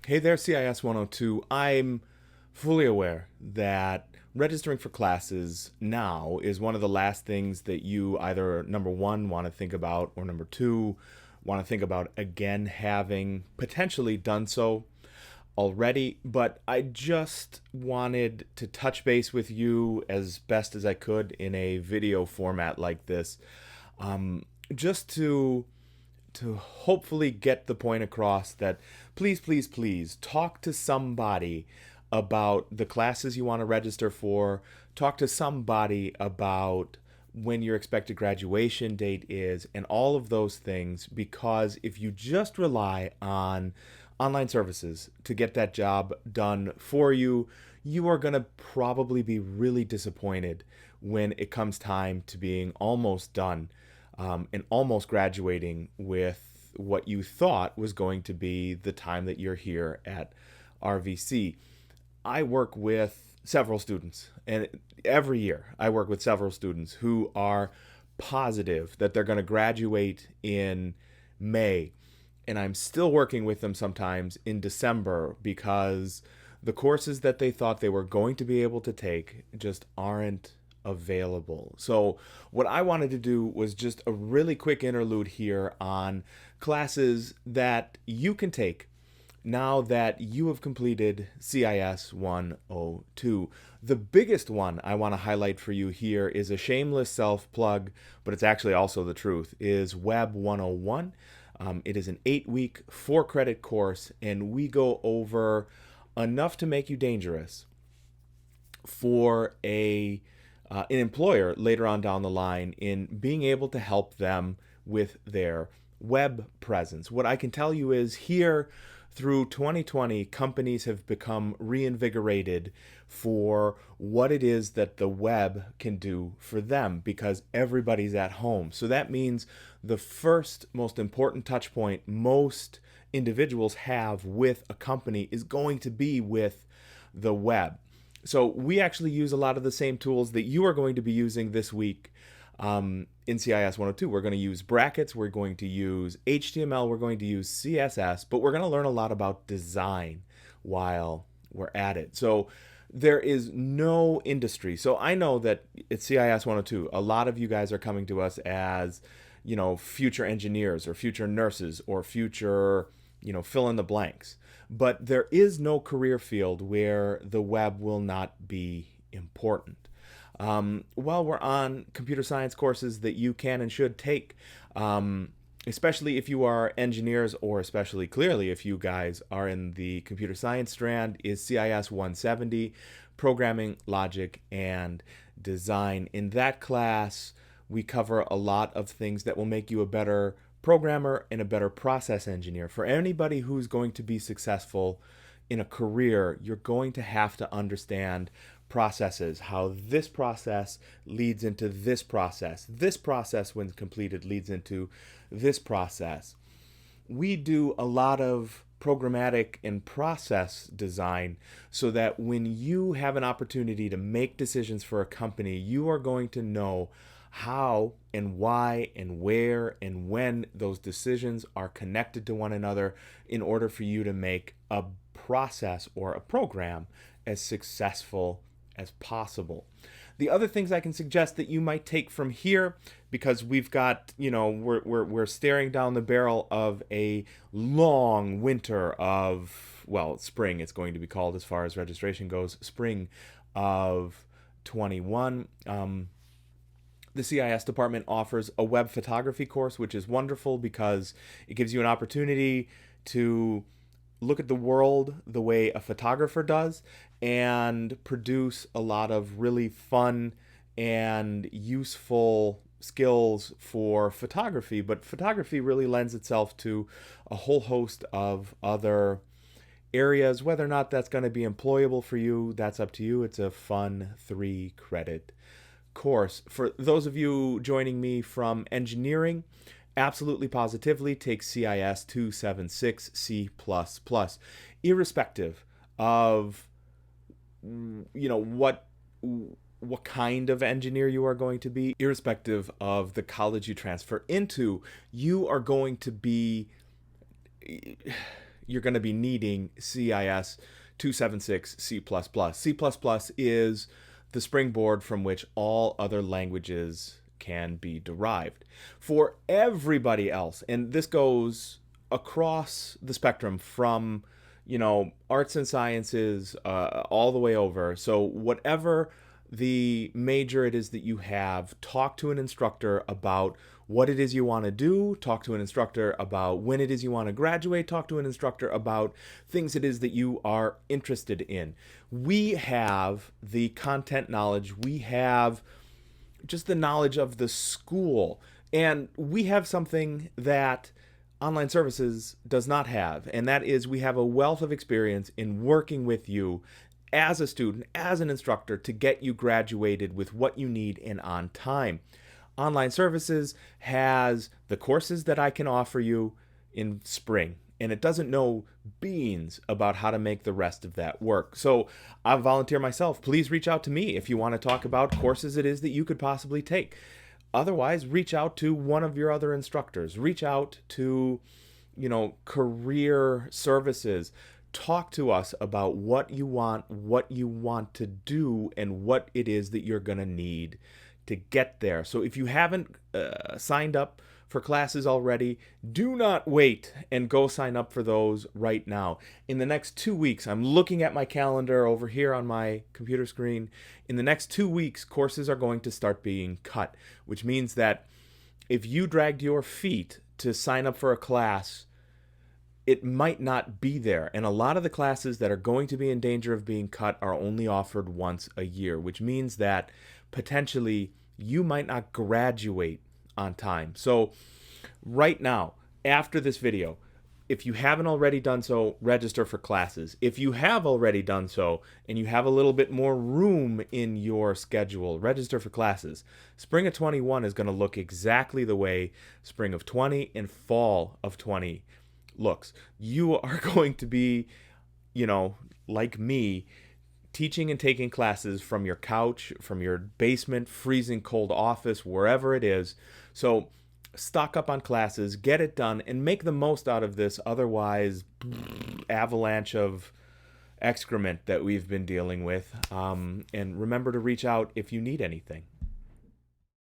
Hey there, CIS102. I'm fully aware that registering for classes now is one of the last things that you either, number one, want to think about, or number two, want to think about again having potentially done so already. But I just wanted to touch base with you as best as I could in a video format like this, just to hopefully get the point across that please, please, please talk to somebody about the classes you want to register for. Talk to somebody about when your expected graduation date is and all of those things, because if you just rely on online services to get that job done for you, you are going to probably be really disappointed when it comes time to being almost done, and almost graduating with what you thought was going to be the time that you're here at RVC. I work with several students, and every year I work with several students who are positive that they're going to graduate in May. And I'm still working with them sometimes in December because the courses that they thought they were going to be able to take just aren't available. So, what I wanted to do was just a really quick interlude here on classes that you can take now that you have completed CIS 102. The biggest one I want to highlight for you here is a shameless self plug, but it's actually also the truth, is Web 101. It is an 8-week, 4-credit course, and we go over enough to make you dangerous for an employer later on down the line in being able to help them with their web presence. What I can tell you is here through 2020, companies have become reinvigorated for what it is that the web can do for them because everybody's at home. So that means the first most important touch point most individuals have with a company is going to be with the web. So we actually use a lot of the same tools that you are going to be using this week in CIS 102. We're going to use brackets, we're going to use HTML, we're going to use CSS, but we're going to learn a lot about design while we're at it. So there is no industry. So I know that at CIS 102, a lot of you guys are coming to us as, future engineers or future nurses or future, fill in the blanks. But there is no career field where the web will not be important. While we're on computer science courses that you can and should take, especially if you are engineers, or especially clearly if you guys are in the computer science strand, is CIS 170, Programming, Logic, and Design. In that class, we cover a lot of things that will make you a better programmer and a better process engineer. For anybody who's going to be successful in a career, you're going to have to understand processes, how this process leads into this process. This process, when completed, leads into this process. We do a lot of programmatic and process design so that when you have an opportunity to make decisions for a company, you are going to know how and why and where and when those decisions are connected to one another in order for you to make a process or a program as successful as possible. The other things I can suggest that you might take from here, because we've got, we're staring down the barrel of a long winter of, well, spring it's going to be called as far as registration goes, spring of 21. The CIS department offers a web photography course, which is wonderful because it gives you an opportunity to look at the world the way a photographer does and produce a lot of really fun and useful skills for photography. But photography really lends itself to a whole host of other areas. Whether or not that's going to be employable for you, that's up to you. It's a fun 3-credit course. For those of you joining me from engineering, absolutely positively take CIS 276 C++, irrespective of what kind of engineer you are going to be, irrespective of the college you transfer into. You are going to be you're going to be needing CIS 276 C++. C++ is the springboard from which all other languages can be derived. For everybody else, and this goes across the spectrum from, arts and sciences all the way over. So whatever the major it is that you have, talk to an instructor about what it is you want to do, talk to an instructor about when it is you want to graduate, talk to an instructor about things it is that you are interested in. We have the content knowledge, we have just the knowledge of the school, and we have something that online services does not have, and that is we have a wealth of experience in working with you as a student, as an instructor, to get you graduated with what you need and on time. Online services has the courses that I can offer you in spring, and it doesn't know beans about how to make the rest of that work. So I volunteer myself. Please reach out to me if you want to talk about courses it is that you could possibly take. Otherwise, reach out to one of your other instructors. Reach out to, career services. Talk to us about what you want to do, and what it is that you're going to need to get there. So if you haven't signed up for classes already, do not wait and go sign up for those right now. In the next 2 weeks, I'm looking at my calendar over here on my computer screen. In the next 2 weeks, courses are going to start being cut, which means that if you dragged your feet to sign up for a class, it might not be there. And a lot of the classes that are going to be in danger of being cut are only offered once a year, which means that potentially you might not graduate on time. So right now, after this video, if you haven't already done so, register for classes. If you have already done so and you have a little bit more room in your schedule, register for classes. Spring of 21 is going to look exactly the way spring of 20 and fall of 20 looks. You are going to be, like me, teaching and taking classes from your couch, from your basement, freezing cold office, wherever it is. So stock up on classes, get it done, and make the most out of this otherwise avalanche of excrement that we've been dealing with. And remember to reach out if you need anything.